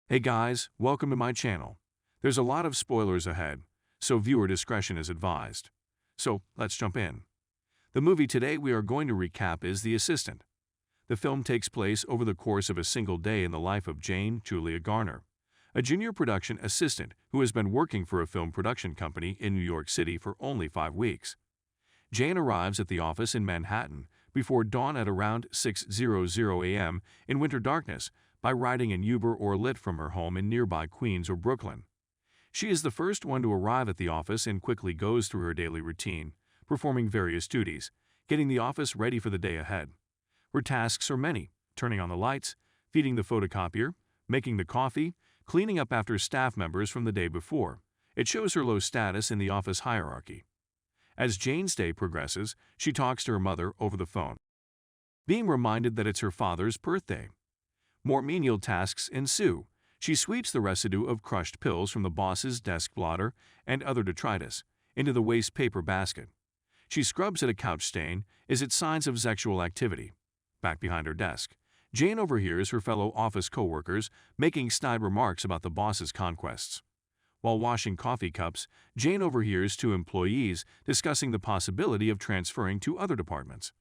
Hey guys, welcome to my channel. There's a lot of spoilers ahead, so viewer discretion is advised. So, let's jump in. The movie today we are going to recap is The Assistant. The film takes place over the course of a single day in the life of Jane Julia Garner, a junior production assistant who has been working for a film production company in New York City for only 5 weeks. Jane arrives at the office in Manhattan before dawn at around 6:00 a.m. in winter darkness by riding an Uber or Lyft from her home in nearby Queens or Brooklyn. She is the first one to arrive at the office and quickly goes through her daily routine, performing various duties, getting the office ready for the day ahead. Her tasks are many: turning on the lights, feeding the photocopier, making the coffee, cleaning up after staff members from the day before. It shows her low status in the office hierarchy. As Jane's day progresses, she talks to her mother over the phone, being reminded that it's her father's birthday. More menial tasks ensue. She sweeps the residue of crushed pills from the boss's desk blotter and other detritus into the waste paper basket. She scrubs at a couch stain. Is it signs of sexual activity? Back behind her desk, Jane overhears her fellow office coworkers making snide remarks about the boss's conquests. While washing coffee cups, Jane overhears two employees discussing the possibility of transferring to other departments.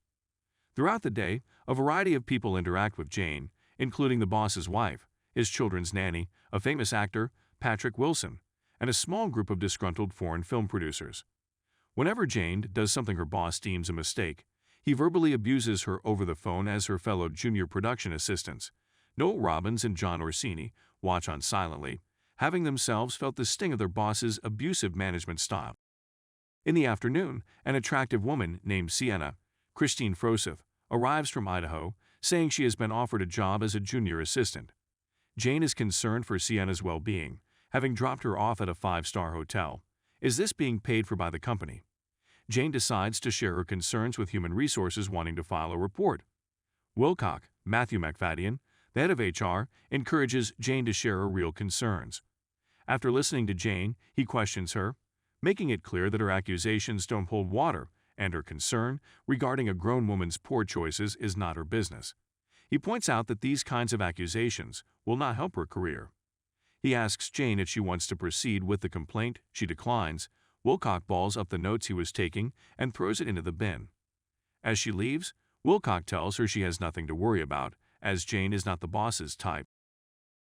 Throughout the day, a variety of people interact with Jane, including the boss's wife, his children's nanny, a famous actor, Patrick Wilson, and a small group of disgruntled foreign film producers. Whenever Jane does something her boss deems a mistake, he verbally abuses her over the phone as her fellow junior production assistants, Noel Robbins and John Orsini, watch on silently, having themselves felt the sting of their boss's abusive management style. In the afternoon, an attractive woman named Sienna, Christine Froseth, arrives from Idaho, saying she has been offered a job as a junior assistant. Jane is concerned for Sienna's well-being, having dropped her off at a 5-star hotel. Is this being paid for by the company? Jane decides to share her concerns with Human Resources, wanting to file a report. Wilcock, Matthew McFadden, the head of HR, encourages Jane to share her real concerns. After listening to Jane, he questions her, making it clear that her accusations don't hold water and her concern regarding a grown woman's poor choices is not her business. He points out that these kinds of accusations will not help her career. He asks Jane if she wants to proceed with the complaint. She declines. Wilcock balls up the notes he was taking and throws it into the bin. As she leaves, Wilcock tells her she has nothing to worry about, as Jane is not the boss's type,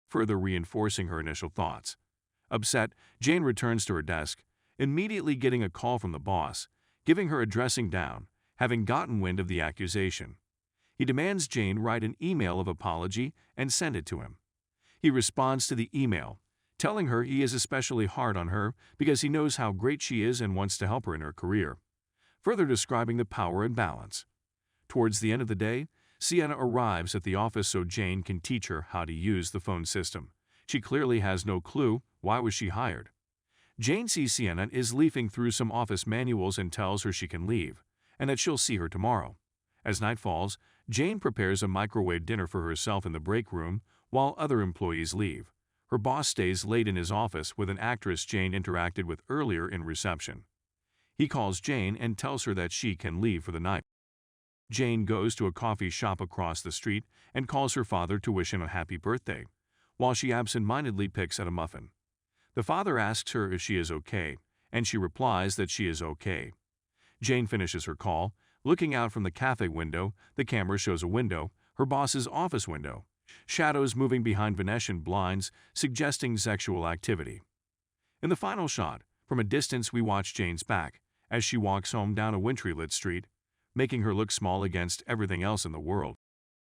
further reinforcing her initial thoughts. Upset, Jane returns to her desk, immediately getting a call from the boss, giving her a dressing down, having gotten wind of the accusation. He demands Jane write an email of apology and send it to him. He responds to the email, telling her he is especially hard on her because he knows how great she is and wants to help her in her career, further describing the power and balance. Towards the end of the day, Sienna arrives at the office so Jane can teach her how to use the phone system. She clearly has no clue. Why was she hired? Jane sees Sienna is leafing through some office manuals and tells her she can leave, and that she'll see her tomorrow. As night falls, Jane prepares a microwave dinner for herself in the break room while other employees leave. Her boss stays late in his office with an actress Jane interacted with earlier in reception. He calls Jane and tells her that she can leave for the night. Jane goes to a coffee shop across the street and calls her father to wish him a happy birthday, while she absent-mindedly picks at a muffin. The father asks her if she is okay, and she replies that she is okay. Jane finishes her call. Looking out from the cafe window, the camera shows a window, her boss's office window, shadows moving behind Venetian blinds suggesting sexual activity. In the final shot, from a distance we watch Jane's back as she walks home down a wintry lit street, making her look small against everything else in the world.